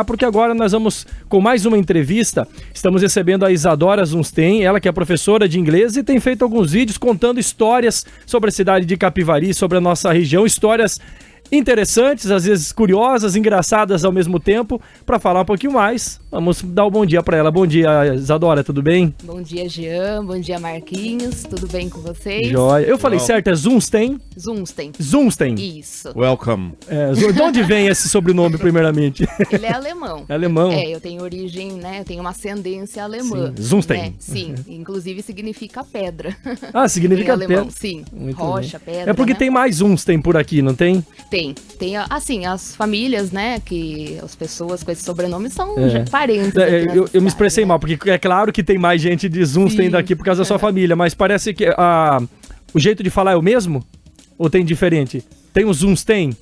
Porque agora nós vamos com mais uma entrevista. Estamos recebendo a Isadora Zunstein, ela que é professora de inglês e tem feito alguns vídeos contando histórias sobre a cidade de Capivari, sobre a nossa região, histórias interessantes, às vezes curiosas, engraçadas ao mesmo tempo. Para falar um pouquinho mais, vamos dar um bom dia para ela. Bom dia, Isadora, tudo bem? Bom dia, Jean. Bom dia, Marquinhos. Tudo bem com vocês? Joia. Eu falei certo, é Zunstein? Zunstein. Zunstein. Isso. Welcome. De onde vem esse sobrenome, primeiramente? Ele é alemão. É alemão? É, eu tenho origem, né? Eu tenho uma ascendência alemã. Sim. Zunstein. Né? Sim, inclusive significa pedra. Ah, significa em alemão, pedra. sim. Muito Rocha, bem. pedra, É porque né? tem mais Zunstein por aqui, não tem? Tem, assim, as famílias, né, que as pessoas com esse sobrenome são É. parentes. Eu me expressei mal, porque é claro que tem mais gente de Zunstein daqui por causa da sua família, mas parece que o jeito de falar é o mesmo? Ou tem diferente? Tem o Zunstein?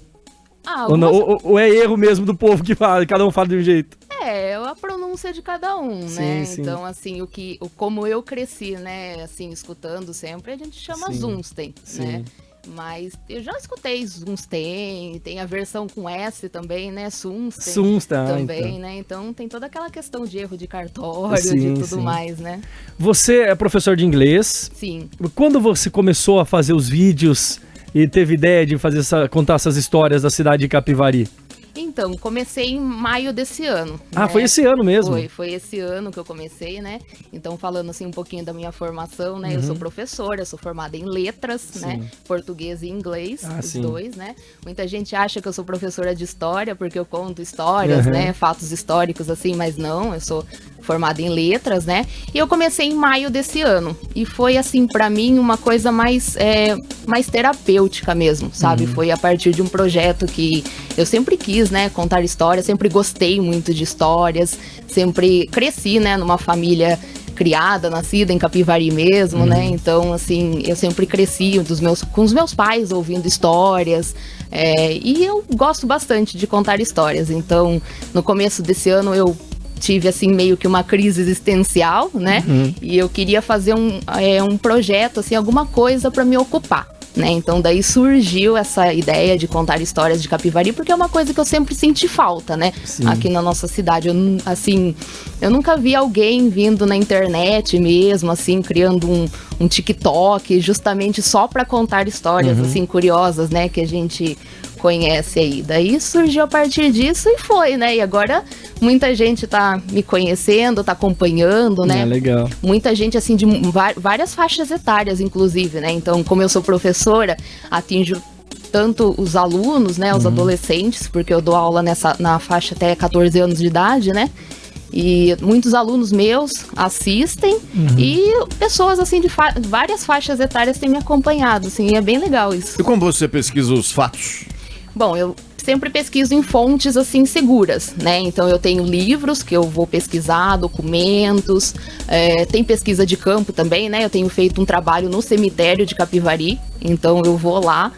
Ou, não, ou é erro mesmo do povo que fala, cada um fala de um jeito? É a pronúncia de cada um, né? Sim. Então, assim, como eu cresci, né, assim, escutando sempre, a gente chama Sim. Zunstein, Sim. né? Mas eu já escutei Zunstein, tem a versão com S também, né? Zunstein também, então. né? Então tem toda aquela questão de erro de cartório, Sim, de tudo sim. mais, né? Você é professor de inglês. Sim. Quando você começou a fazer os vídeos e teve ideia de contar essas histórias da cidade de Capivari? Então, comecei em maio desse ano. Ah, né? foi esse ano mesmo? Foi esse ano que eu comecei, né? Então, falando assim um pouquinho da minha formação, né? Eu sou professora, sou formada em letras, né? Português e inglês, os dois, né? Muita gente acha que eu sou professora de história porque eu conto histórias, né? Fatos históricos assim, mas não, eu sou formada em letras, né? E eu comecei em maio desse ano. E foi, assim, pra mim, uma coisa mais terapêutica mesmo, sabe? Foi a partir de um projeto que eu sempre quis, né? Contar histórias, sempre gostei muito de histórias, sempre cresci, né? Numa família criada, nascida em Capivari mesmo, né? Então, assim, eu sempre cresci com os meus pais ouvindo histórias. E eu gosto bastante de contar histórias. Então, no começo desse ano, eu tive, assim, meio que uma crise existencial, né? E eu queria fazer um projeto, assim, alguma coisa para me ocupar, né? Então, daí surgiu essa ideia de contar histórias de Capivari, porque é uma coisa que eu sempre senti falta, né? Sim. Aqui na nossa cidade. Eu nunca vi alguém vindo na internet mesmo, assim, criando um TikTok justamente só para contar histórias, assim, curiosas, né? Que a gente conhece aí. Daí surgiu a partir disso e foi, né? E agora muita gente tá me conhecendo, tá acompanhando, né? Legal. Muita gente, assim, de várias faixas etárias, inclusive, né? Então, como eu sou professora, atinjo tanto os alunos, né? Os adolescentes, porque eu dou aula na faixa até 14 anos de idade, né? E muitos alunos meus assistem e pessoas, assim, de várias faixas etárias têm me acompanhado, assim, e é bem legal isso. E como você pesquisa os fatos? Bom, eu sempre pesquiso em fontes, assim, seguras, né? Então, eu tenho livros que eu vou pesquisar, documentos, tem pesquisa de campo também, né? Eu tenho feito um trabalho no cemitério de Capivari, então eu vou lá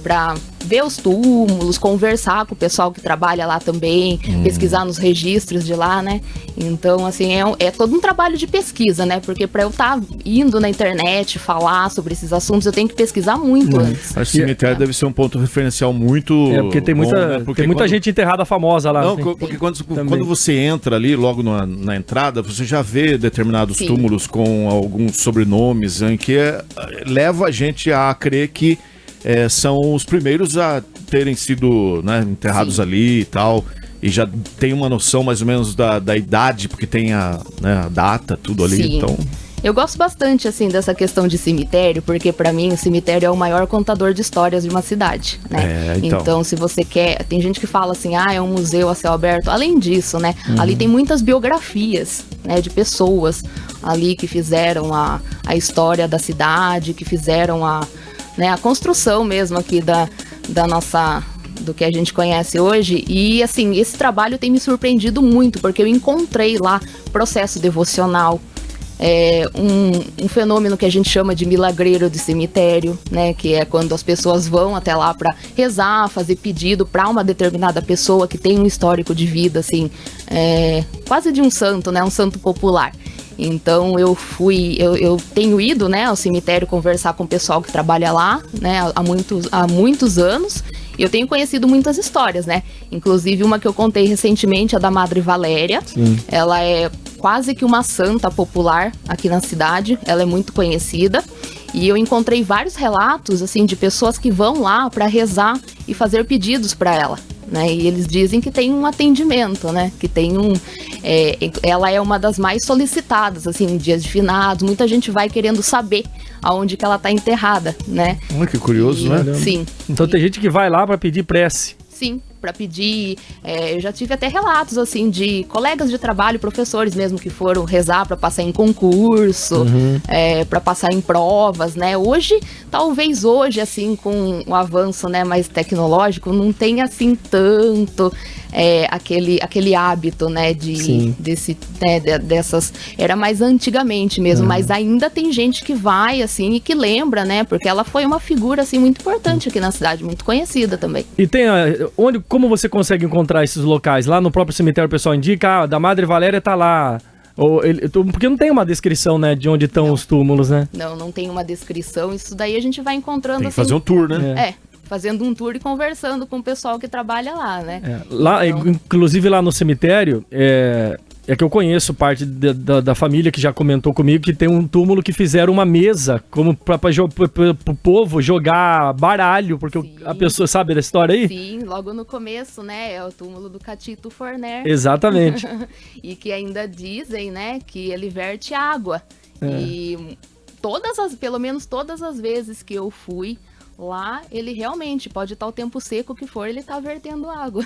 para ver os túmulos, conversar com o pessoal que trabalha lá também, pesquisar nos registros de lá, né? Então, assim, é todo um trabalho de pesquisa, né? Porque para eu estar indo na internet falar sobre esses assuntos, eu tenho que pesquisar muito antes. O cemitério deve ser um ponto referencial muito Porque tem muita, bom, né? Porque tem muita gente enterrada famosa lá. Não, né? porque quando você entra ali, logo na entrada, você já vê determinados túmulos com alguns sobrenomes em que leva a gente a crer que são os primeiros a terem sido, né, enterrados ali e tal, e já tem uma noção mais ou menos da idade, porque tem a data, tudo ali. Sim. Então, eu gosto bastante, assim, dessa questão de cemitério, porque pra mim o cemitério é o maior contador de histórias de uma cidade, né? Então, se você quer... Tem gente que fala assim, é um museu a céu aberto. Além disso, né? Ali tem muitas biografias, né? De pessoas ali que fizeram a história da cidade, que fizeram a construção mesmo aqui do que a gente conhece hoje. E, assim, esse trabalho tem me surpreendido muito, porque eu encontrei lá processo devocional, um fenômeno que a gente chama de milagreiro de cemitério, né? Que é quando as pessoas vão até lá para rezar, fazer pedido para uma determinada pessoa que tem um histórico de vida, assim, quase de um santo, né? Um santo popular. Então eu tenho ido, né, ao cemitério conversar com o pessoal que trabalha lá, né, há muitos anos. E eu tenho conhecido muitas histórias, né? Inclusive uma que eu contei recentemente, a da Madre Valéria. Sim. Ela é quase que uma santa popular aqui na cidade, ela é muito conhecida. E eu encontrei vários relatos, assim, de pessoas que vão lá para rezar e fazer pedidos para ela, né? E eles dizem que tem um atendimento, né? Que tem ela é uma das mais solicitadas, assim, em dias de finados. Muita gente vai querendo saber aonde que ela tá enterrada, né? Olha que curioso, né? Sim. Então tem gente que vai lá para pedir prece. Sim, para pedir. Eu já tive até relatos, assim, de colegas de trabalho, professores mesmo, que foram rezar para passar em concurso, para passar em provas, né? Talvez hoje, assim, com o avanço, né, mais tecnológico, não tem, assim, tanto aquele hábito, né, dessas... Era mais antigamente mesmo, mas ainda tem gente que vai, assim, e que lembra, né? Porque ela foi uma figura, assim, muito importante aqui na cidade, muito conhecida também. E tem... como você consegue encontrar esses locais? Lá no próprio cemitério o pessoal indica, da Madre Valéria tá lá. Porque não tem uma descrição, né, de onde estão os túmulos, né? Não tem uma descrição. Isso daí a gente vai encontrando, tem que fazer um tour, né? Fazendo um tour e conversando com o pessoal que trabalha lá, né? Lá, então... Inclusive lá no cemitério, é que eu conheço parte da família que já comentou comigo que tem um túmulo que fizeram uma mesa como para o povo jogar baralho, porque a pessoa sabe da história aí? Sim, logo no começo, né, é o túmulo do Catito Forner. Exatamente. E que ainda dizem, né, que ele verte água. E pelo menos todas as vezes que eu fui lá, ele realmente, pode estar o tempo seco que for, ele tá vertendo água.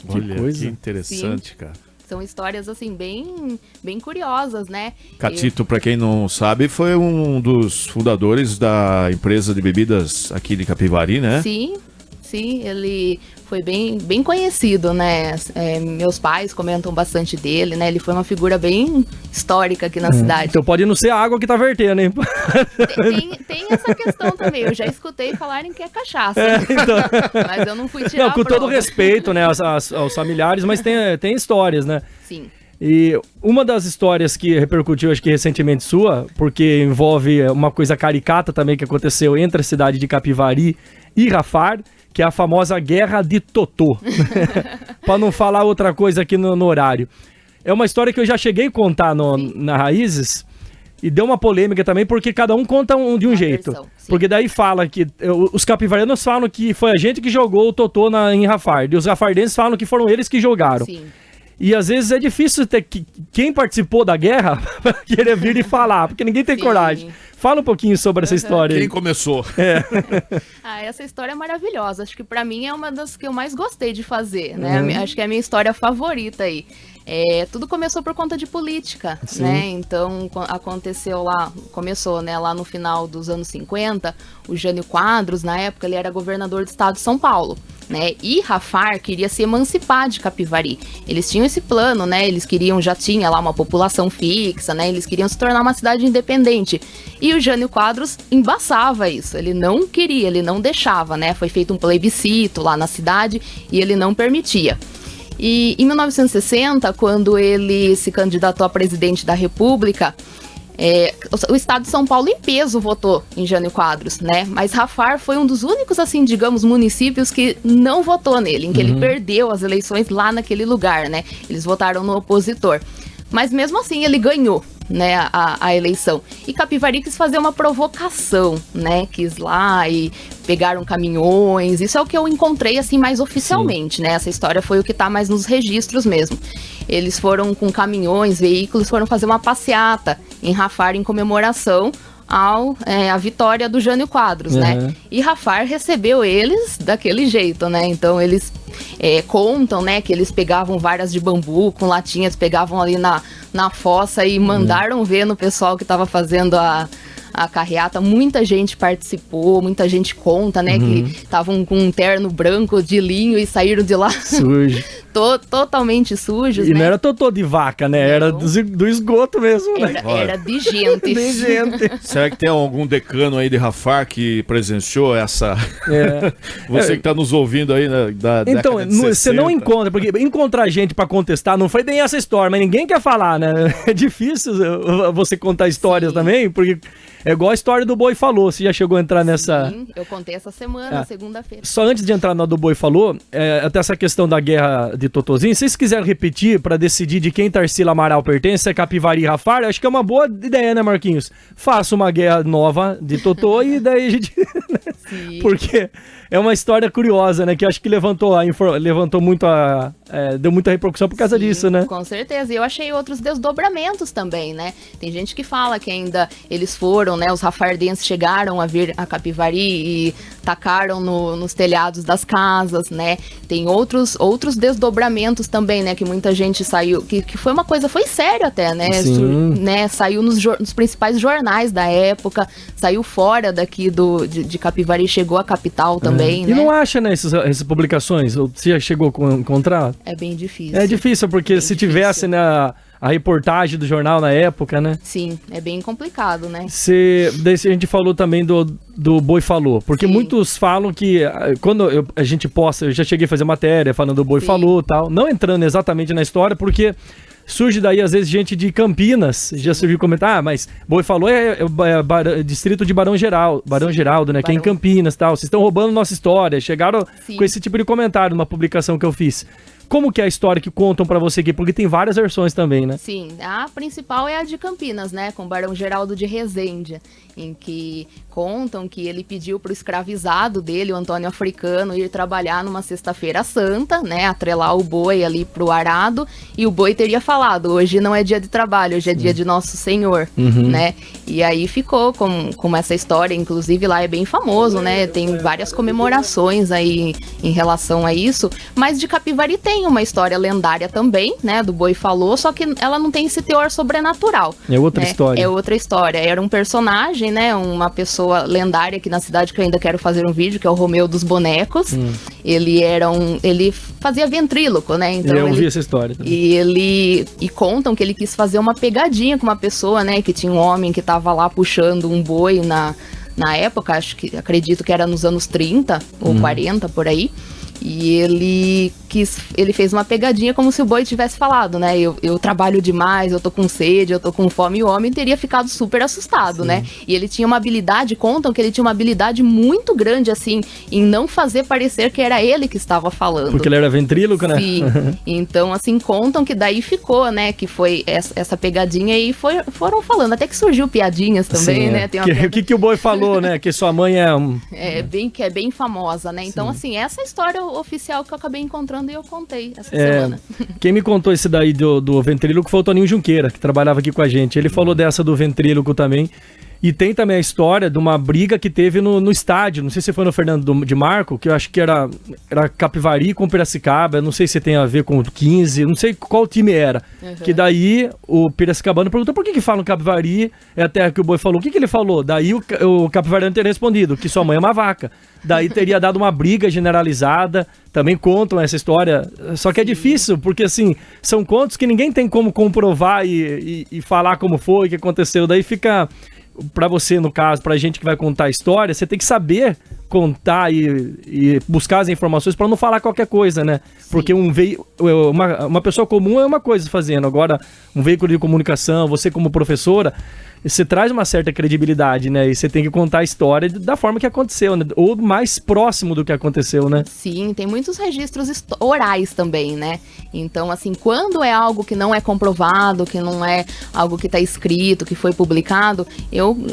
Olha, que interessante. Sim. Cara. São histórias, assim, bem curiosas, né? Catito, para quem não sabe, foi um dos fundadores da empresa de bebidas aqui de Capivari, né? Sim, ele foi bem conhecido, né? Meus pais comentam bastante dele, né? Ele foi uma figura bem histórica aqui na cidade. Então pode não ser a água que tá vertendo, hein? Tem essa questão também. Eu já escutei falarem que é cachaça. Então... Mas eu não fui tirar com todo respeito, né, aos familiares, mas tem histórias, né? Sim. E uma das histórias que repercutiu, acho que recentemente sua, porque envolve uma coisa caricata também que aconteceu entre a cidade de Capivari e Rafar, que é a famosa Guerra de Totô. Para não falar outra coisa aqui no horário. É uma história que eu já cheguei a contar na Raízes e deu uma polêmica também, porque cada um conta de um jeito. Versão, porque daí fala que... Os capivarianos falam que foi a gente que jogou o Totô em Rafar, e os rafardenses falam que foram eles que jogaram. Sim. E às vezes é difícil ter quem participou da guerra querer vir e falar, porque ninguém tem coragem. Fala um pouquinho sobre essa história aí. Quem começou? Essa história é maravilhosa. Acho que pra mim é uma das que eu mais gostei de fazer, né? Acho que é a minha história favorita aí. Tudo começou por conta de política, né? Então, começou, né, lá no final dos anos 50, o Jânio Quadros, na época, ele era governador do estado de São Paulo, né? E Rafar queria se emancipar de Capivari. Eles tinham esse plano, né? Já tinha lá uma população fixa, né? Eles queriam se tornar uma cidade independente. E o Jânio Quadros embaçava isso. Ele não queria, ele não deixava, né? Foi feito um plebiscito lá na cidade e ele não permitia. E em 1960, quando ele se candidatou a presidente da República, o estado de São Paulo em peso votou em Jânio Quadros, né? Mas Rafar foi um dos únicos, assim, digamos, municípios que não votou nele, em que ele perdeu as eleições lá naquele lugar, né? Eles votaram no opositor. Mas mesmo assim ele ganhou, né, a eleição. E Capivari quis fazer uma provocação, né? Quis lá e pegaram caminhões. Isso é o que eu encontrei, assim, mais oficialmente, né? Essa história foi o que tá mais nos registros mesmo. Eles foram com caminhões, veículos, foram fazer uma passeata em Rafar em comemoração a vitória do Jânio Quadros, né? E Rafar recebeu eles daquele jeito, né? Então eles contam, né, que eles pegavam varas de bambu com latinhas, pegavam ali na fossa e mandaram ver no pessoal que estava fazendo a carreata. Muita gente participou, muita gente conta, né, que estavam com um terno branco de linho e saíram de lá sujo. Totalmente sujos, e né? Não era totô de vaca, né? Não. Era do esgoto mesmo, né? Era de gente. De gente. Será que tem algum decano aí de Rafar que presenciou essa... Você que está nos ouvindo aí da então, década de 60. Você não encontra, porque encontrar gente para contestar não foi bem essa história, mas ninguém quer falar, né? É difícil você contar histórias também, porque É igual a história do Boi Falou, você já chegou a entrar nessa... Sim, eu contei essa semana, segunda-feira. Só antes de entrar na do Boi Falou, até essa questão da guerra de Totozinho, se vocês quiserem repetir para decidir de quem Tarsila Amaral pertence, é Capivari e Rafar, acho que é uma boa ideia, né, Marquinhos? Faça uma guerra nova de Totô e daí a gente... Sim. Porque é uma história curiosa, né, que eu acho que levantou muito deu muita repercussão por causa disso, né? Com certeza, e eu achei outros desdobramentos também, né? Tem gente que fala que ainda eles foram, né, os rafardenses chegaram a vir a Capivari e tacaram nos telhados das casas, né? Tem outros desdobramentos também, né, que muita gente saiu, que foi uma coisa, foi sério até, né? Né, saiu nos principais jornais da época, saiu fora daqui de Capivari, chegou à capital também, né? E não acha, né, essas publicações? Você já chegou a encontrar? É bem difícil. É difícil, porque se tivesse, né, a reportagem do jornal na época, né? Sim, é bem complicado, né? Daí a gente falou também do Boi Falou, porque muitos falam que quando a gente posta, eu já cheguei a fazer matéria falando do Boi Falou e tal, não entrando exatamente na história, porque surge daí às vezes gente de Campinas, já surgiu comentar, mas Boi Falou é distrito de Barão Geraldo, né, que é em Campinas e tal, vocês estão roubando nossa história, chegaram com esse tipo de comentário numa publicação que eu fiz. Como que é a história que contam pra você aqui? Porque tem várias versões também, né? Sim, a principal é a de Campinas, né? Com Barão Geraldo de Resende, em que contam que ele pediu pro escravizado dele, o Antônio Africano, ir trabalhar numa sexta-feira santa, né? Atrelar o boi ali pro arado, e o boi teria falado, hoje não é dia de trabalho, hoje é dia de Nosso Senhor, né? E aí ficou com essa história, inclusive lá é bem famoso, né? Tem várias comemorações aí em relação a isso, mas de Capivari tem uma história lendária também, né, do Boi Falou, só que ela não tem esse teor sobrenatural. É outra história. É outra história. Era um personagem, né, uma pessoa lendária aqui na cidade que eu ainda quero fazer um vídeo, que é o Romeu dos Bonecos. Ele fazia ventríloco, né? Então eu ouvi essa história também. E contam que ele quis fazer uma pegadinha com uma pessoa, né, que tinha um homem que tava lá puxando um boi na época, acredito que era nos anos 30 ou 40, por aí. E ele fez uma pegadinha como se o boi tivesse falado, né? Eu trabalho demais, eu tô com sede, eu tô com fome, e o homem teria ficado super assustado, né? E ele tinha uma habilidade, contam que ele tinha uma habilidade muito grande, assim, em não fazer parecer que era ele que estava falando. Porque ele era ventríloco, né? Sim. Então, assim, contam que daí ficou, né? Que foi essa pegadinha e foram falando. Até que surgiu piadinhas também, né? Tem o que o boi falou, né? Que sua mãe é... que é bem famosa, né? Então, assim, essa história oficial que eu acabei encontrando e eu contei essa semana. Quem me contou esse daí do ventríloco foi o Toninho Junqueira, que trabalhava aqui com a gente. Ele falou dessa do ventríloco também. E tem também a história de uma briga que teve no estádio, não sei se foi no Fernando de Marco, que eu acho que era Capivari com Piracicaba, não sei se tem a ver com o 15, não sei qual time era. Que daí o Piracicabano perguntou por que falam Capivari, é a terra que o boi falou. O que ele falou? Daí o Capivariano teria respondido que sua mãe é uma vaca. Daí teria dado uma briga generalizada, também contam essa história, só que é difícil, porque assim, são contos que ninguém tem como comprovar e falar como foi, o que aconteceu, daí fica... Pra você, no caso, pra gente que vai contar a história, você tem que saber contar e buscar as informações pra não falar qualquer coisa, né? Sim. Porque uma pessoa comum é uma coisa fazendo, agora um veículo de comunicação, você como professora, você traz uma certa credibilidade, né? E você tem que contar a história da forma que aconteceu, né? Ou mais próximo do que aconteceu, né? Sim, tem muitos registros orais também, né? Então, assim, quando é algo que não é comprovado, que não é algo que tá escrito, que foi publicado,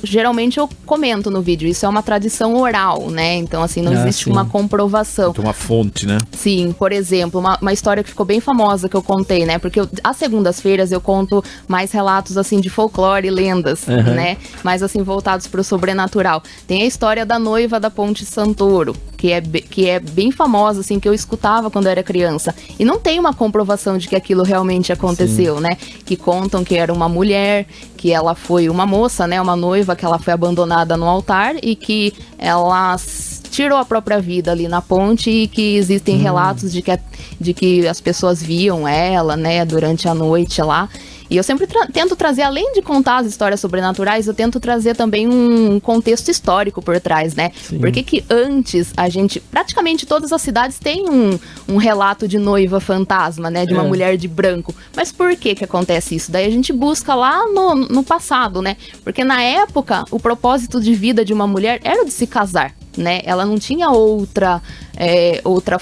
geralmente eu comento no vídeo. Isso é uma tradição oral, né? Então, assim, não existe uma comprovação. Então, uma fonte, né? Sim, por exemplo, uma história que ficou bem famosa que eu contei, né? Porque às segundas-feiras eu conto mais relatos, assim, de folclore e lendas, né? Mais, assim, voltados pro sobrenatural. Tem a história da noiva da Ponte Santoro, que é bem famosa, assim, que eu escutava quando eu era criança. E não tem uma comprovação de que aquilo realmente aconteceu, né? Que contam que era uma mulher, que ela foi uma moça, né? Uma noiva, que ela foi abandonada no altar e que ela tirou a própria vida ali na ponte, e que existem relatos de que as pessoas viam ela, né? Durante a noite lá. E eu sempre tento trazer, além de contar as histórias sobrenaturais, eu tento trazer também um contexto histórico por trás, né? Porque que antes praticamente todas as cidades têm um relato de noiva fantasma, né? De uma mulher de branco. Mas por que acontece isso? Daí a gente busca lá no passado, né? Porque na época, o propósito de vida de uma mulher era de se casar, né? Ela não tinha outra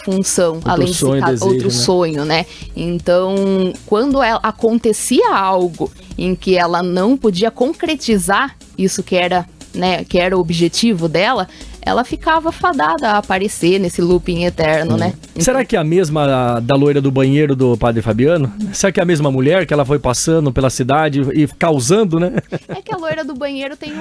função, além de se casar, outro sonho, né? Então, quando acontecia algo em que ela não podia concretizar isso que era o objetivo dela, ela ficava fadada a aparecer nesse looping eterno, né? Então, será que é a mesma da loira do banheiro do Padre Fabiano? Será que é a mesma mulher que ela foi passando pela cidade e causando, né? É que a loira do banheiro tem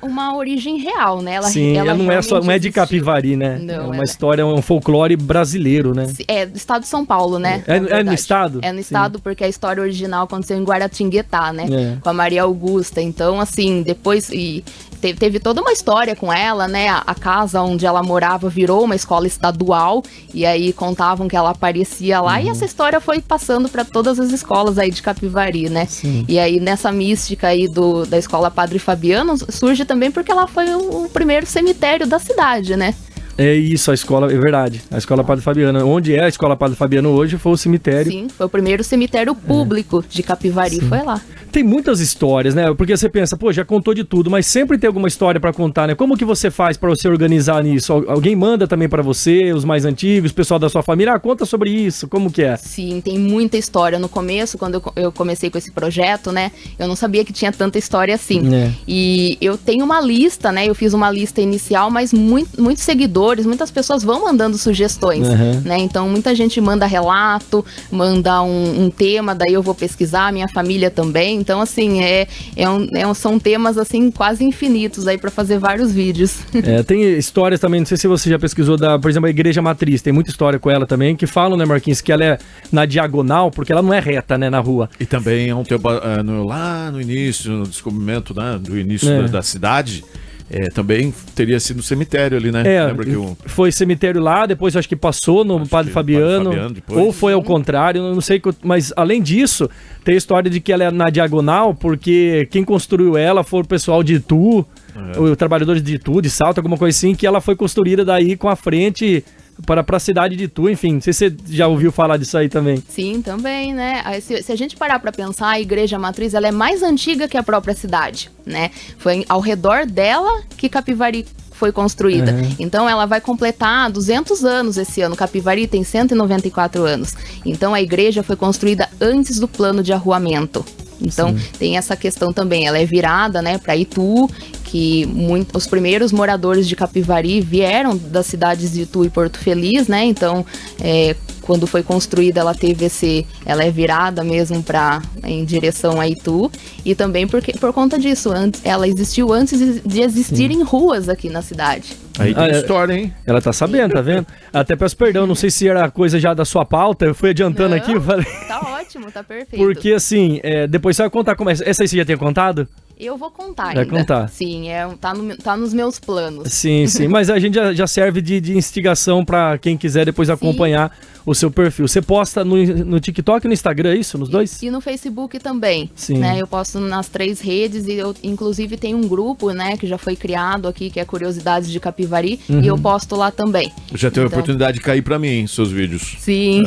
uma origem real, né? Ela não é de Capivari, né? Não, é uma história, um folclore brasileiro, né? É do estado de São Paulo, né? É no estado? É no estado, porque a história original aconteceu em Guaratinguetá, né? Com a Maria Augusta. Então, assim, depois... Teve toda uma história com ela, né? A casa onde ela morava virou uma escola estadual, e aí contavam que ela aparecia lá, e essa história foi passando para todas as escolas aí de Capivari, né? Sim. E aí nessa mística aí da escola Padre Fabiano surge também porque ela foi o primeiro cemitério da cidade, né? É isso, a escola, é verdade. A escola Padre Fabiano, onde é a escola Padre Fabiano hoje, foi o cemitério. Sim, foi o primeiro cemitério público de Capivari, foi lá. Tem muitas histórias, né? Porque você pensa, pô, já contou de tudo, mas sempre tem alguma história pra contar, né? Como que você faz pra você organizar nisso? Alguém manda também pra você, os mais antigos, o pessoal da sua família? Conta sobre isso, como que é? Sim, tem muita história. No começo, quando eu comecei com esse projeto, né? Eu não sabia que tinha tanta história assim. E eu tenho uma lista, né? Eu fiz uma lista inicial, mas muitos seguidores, muitas pessoas vão mandando sugestões, né? Então, muita gente manda relato, manda um tema, daí eu vou pesquisar, minha família também. Então, assim, são temas, assim, quase infinitos aí pra fazer vários vídeos. Tem histórias também, não sei se você já pesquisou, por exemplo, a Igreja Matriz, tem muita história com ela também, que falam, né, Marquinhos, que ela é na diagonal, porque ela não é reta, né, na rua. E também um tempo, lá no início, no descobrimento, né, do início da cidade... também teria sido no cemitério ali, né? Lembra que foi cemitério lá, depois acho que passou no Padre Fabiano, ou foi ao contrário, não sei, mas além disso, tem a história de que ela é na diagonal, porque quem construiu ela foi o pessoal de Itu, os trabalhadores de Itu, de Salto, alguma coisa assim, que ela foi construída daí com a frente... para a cidade de Itu, enfim, não sei se você já ouviu falar disso aí também. Sim, também, né? Se a gente parar para pensar, a Igreja Matriz, ela é mais antiga que a própria cidade, né? Foi ao redor dela que Capivari foi construída. Então ela vai completar 200 anos esse ano. Capivari tem 194 anos. Então a igreja foi construída antes do plano de arruamento. Então tem essa questão também, ela é virada, né, para Itu, que os primeiros moradores de Capivari vieram das cidades de Itu e Porto Feliz, né? Então quando foi construída ela é virada mesmo em direção a Itu, e também por conta disso, ela existiu antes de existirem ruas aqui na cidade. Aí tem história, hein? Ela tá sabendo, tá vendo? Até peço perdão, não sei se era coisa já da sua pauta, eu fui adiantando aqui, eu falei... Tá ótimo, tá perfeito. Porque assim, depois você vai contar como é. Essa aí você já tinha contado? Eu vou contar vai ainda. Contar. Sim, tá nos meus planos. Sim, mas a gente já serve de instigação pra quem quiser depois acompanhar o seu perfil. Você posta no TikTok e no Instagram, é isso? Nos dois? E no Facebook também. Sim. Né? Eu posto nas 3 redes, e eu inclusive tenho um grupo, né, que já foi criado aqui, que é Curiosidades de Capivari, e eu posto lá também. Já teve a oportunidade de cair pra mim, hein, seus vídeos. Sim.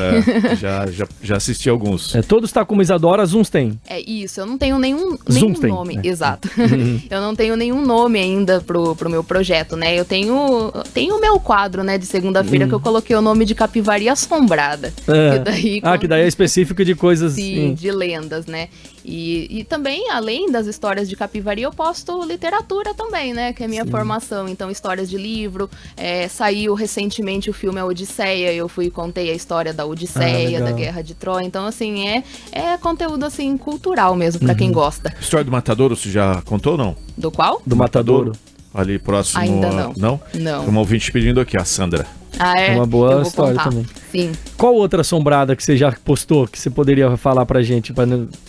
Já assisti alguns. Todos tá como Isadora, Zuns tem. É isso, eu não tenho nenhum nome. Né? Exato. Eu não tenho nenhum nome ainda pro meu projeto, né? Eu tenho o meu quadro, né, de segunda-feira, que eu coloquei o nome de Capivari Assombrada. Que daí é específico de coisas... Sim, de lendas, né? E também, além das histórias de Capivari, eu posto literatura também, né? Que é a minha formação. Então, histórias de livro. Saiu recentemente o filme A Odisseia. Eu fui e contei a história da Odisseia, da Guerra de Troia. Então, assim, é conteúdo, assim, cultural mesmo, pra quem gosta. História do Matadouro, você já contou ou não? Do qual? Do Matadouro. Ali próximo... Ainda não. Não? Não. Tem uma ouvinte pedindo aqui, a Sandra. É uma boa história contar também. Sim. Qual outra assombrada que você já postou que você poderia falar pra gente?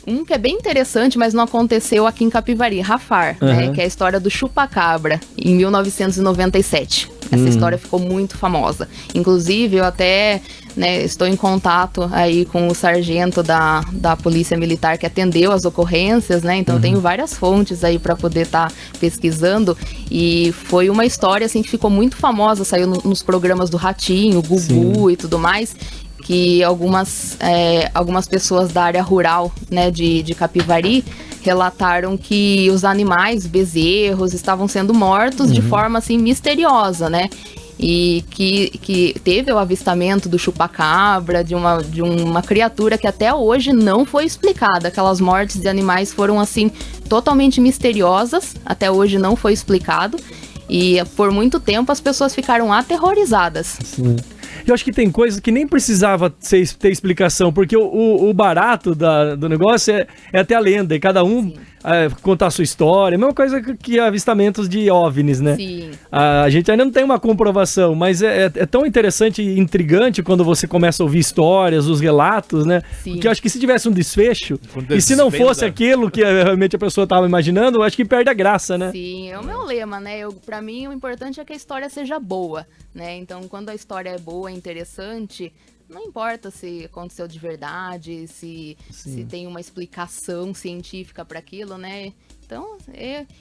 Um que é bem interessante, mas não aconteceu aqui em Capivari, Rafar, né? Que é a história do chupacabra, em 1997. Essa história ficou muito famosa. Inclusive, eu até, né, estou em contato aí com o sargento da Polícia Militar que atendeu as ocorrências, né? Então eu tenho várias fontes aí para poder estar pesquisando. E foi uma história assim que ficou muito famosa, saiu nos programas do Ratinho, Gugu e tudo mais, que algumas pessoas da área rural, né, de Capivari, relataram que os animais, bezerros, estavam sendo mortos de forma assim misteriosa, né? E que teve o avistamento do chupacabra, de uma criatura que até hoje não foi explicada. Aquelas mortes de animais foram assim totalmente misteriosas, até hoje não foi explicado. E por muito tempo as pessoas ficaram aterrorizadas. Sim. Eu acho que tem coisas que nem precisava ter explicação, porque o barato do negócio é até a lenda, e cada um contar a sua história. A mesma coisa que avistamentos de OVNIs, né? Sim. A gente ainda não tem uma comprovação, mas é tão interessante e intrigante quando você começa a ouvir histórias, os relatos, né? Sim. Porque eu acho que se tivesse um desfecho, e se não fosse aquilo que realmente a pessoa estava imaginando, eu acho que perde a graça, né? Sim, é o meu lema, né? Pra mim, o importante é que a história seja boa, né? Então, quando a história é boa, é interessante, não importa se aconteceu de verdade, se tem uma explicação científica para aquilo, né? Então,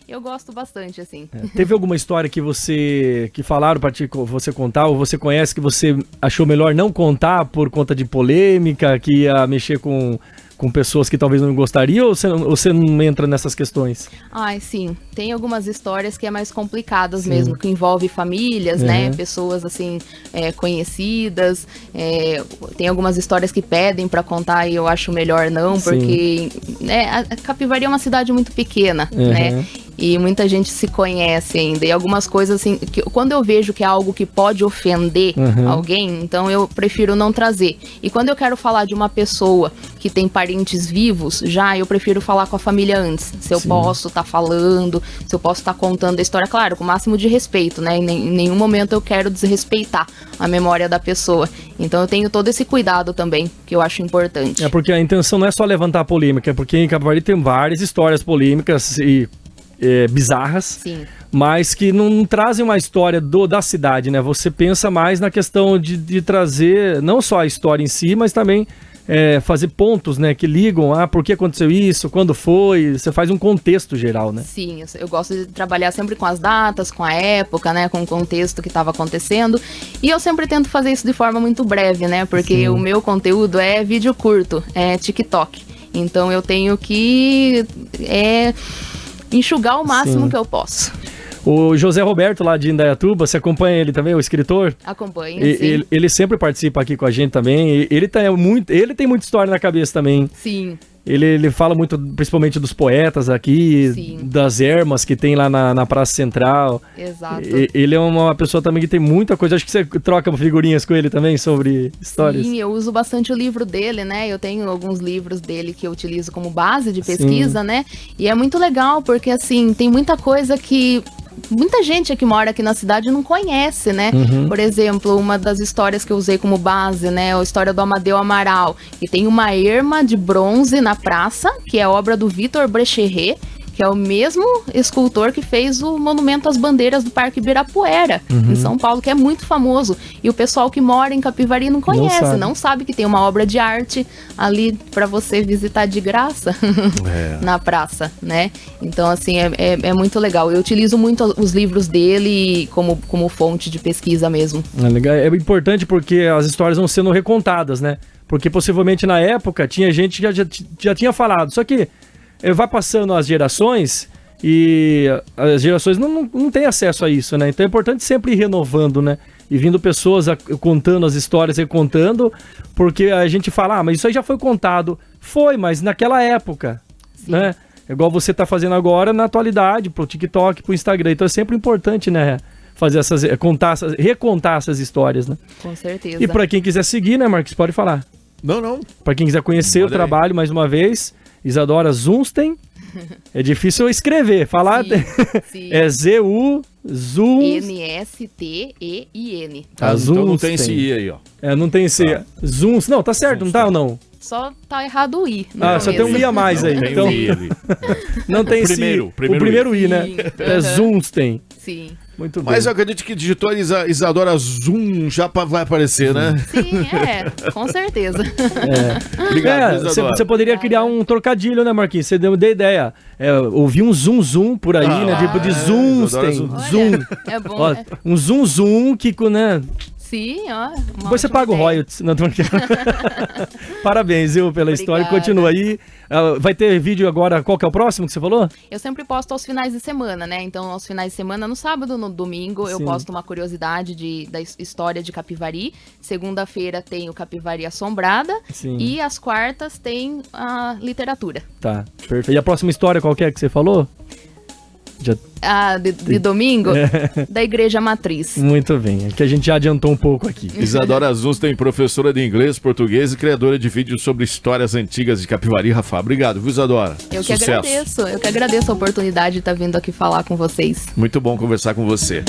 eu gosto bastante, assim. Teve alguma história que falaram para você contar, ou você conhece que você achou melhor não contar por conta de polêmica, que ia mexer com pessoas que talvez não gostariam, ou você não entra nessas questões? Sim. Tem algumas histórias que é mais complicadas mesmo, que envolve famílias, né? Pessoas, assim, conhecidas. Tem algumas histórias que pedem para contar e eu acho melhor não, porque a Capivari é uma cidade muito pequena, né? E muita gente se conhece ainda. E algumas coisas, assim, quando eu vejo que é algo que pode ofender alguém, então eu prefiro não trazer. E quando eu quero falar de uma pessoa que tem parentes vivos, eu prefiro falar com a família antes. Se eu posso estar falando, se eu posso estar contando a história, claro, com o máximo de respeito, né? Em nenhum momento eu quero desrespeitar a memória da pessoa. Então eu tenho todo esse cuidado também, que eu acho importante. É porque a intenção não é só levantar polêmica, porque em Capivari tem várias histórias polêmicas e bizarras, mas que não trazem uma história da cidade, né? Você pensa mais na questão de trazer não só a história em si, mas também fazer pontos, né? Que ligam, por que aconteceu isso, quando foi, você faz um contexto geral, né? Sim, eu gosto de trabalhar sempre com as datas, com a época, né? Com o contexto que estava acontecendo, e eu sempre tento fazer isso de forma muito breve, né? Porque o meu conteúdo é vídeo curto, é TikTok, então eu tenho que enxugar o máximo que eu posso. O José Roberto, lá de Indaiatuba, você acompanha ele também, o escritor? Acompanho, sim. Ele sempre participa aqui com a gente também. Ele tem muita história na cabeça também. Sim. Ele fala muito, principalmente dos poetas aqui, das ermas que tem lá na Praça Central. Exato. Ele é uma pessoa também que tem muita coisa. Acho que você troca figurinhas com ele também sobre histórias. Sim, eu uso bastante o livro dele, né? Eu tenho alguns livros dele que eu utilizo como base de pesquisa, né? E é muito legal, porque assim, tem muita coisa que muita gente que mora aqui na cidade não conhece, né? Por exemplo, uma das histórias que eu usei como base, né? A história do Amadeu Amaral, que tem uma erma de bronze na praça, que é obra do Vitor Brecheret, que é o mesmo escultor que fez o monumento às bandeiras do Parque Ibirapuera, em São Paulo, que é muito famoso. E o pessoal que mora em Capivari não conhece, não sabe que tem uma obra de arte ali para você visitar de graça na praça, né? Então, assim, é muito legal. Eu utilizo muito os livros dele como fonte de pesquisa mesmo. É importante porque as histórias vão sendo recontadas, né? Porque possivelmente na época tinha gente que já tinha falado, só que vai passando as gerações e as gerações não têm acesso a isso, né? Então é importante sempre ir renovando, né? E vindo pessoas contando as histórias, recontando, porque a gente fala, mas isso aí já foi contado. Foi, mas naquela época, né? É igual você tá fazendo agora na atualidade, pro TikTok, pro Instagram. Então é sempre importante, né? Fazer recontar essas histórias, né? Com certeza. E para quem quiser seguir, né, Marcos? Pode falar. Não. Para quem quiser conhecer o trabalho, mais uma vez, Isadora Zunstein. É difícil eu escrever, falar. Sim. É N-S-T-E-I-N. Então não tem esse I aí, ó. Não tem esse Zunstein. Não, tá certo, não tá ou não? Só tá errado o I. Só tem um I a mais aí. Então, I ali. Não tem esse I. O primeiro I, né? Sim. É Zunstein. Sim. Muito bem. Mas eu acredito que digitou Isadora Zoom já vai aparecer, né? Sim, com certeza. Obrigado, Isadora. Você poderia criar um trocadilho, né, Marquinhos? Você deu ideia. Ouvi um zoom por aí, né? Tipo de zooms tem. Zoom. É bom, ó, um zoom que, né? Sim, ó. Depois você paga o royalties. Não, parabéns, viu, pela história. Continua aí. Vai ter vídeo agora. Qual que é o próximo que você falou? Eu sempre posto aos finais de semana, né? Então, aos finais de semana, no sábado, no domingo, eu posto uma curiosidade da história de Capivari. Segunda-feira tem o Capivari Assombrada. Sim. E às quartas tem a literatura. Tá, perfeito. E a próxima história qual que é que você falou? De domingo, da Igreja Matriz. Muito bem, é que a gente já adiantou um pouco aqui. Isadora Zunstein, professora de inglês, português e criadora de vídeos sobre histórias antigas de Capivari. Rafa, obrigado, viu, Isadora? Eu que agradeço a oportunidade de estar vindo aqui falar com vocês. Muito bom conversar com você.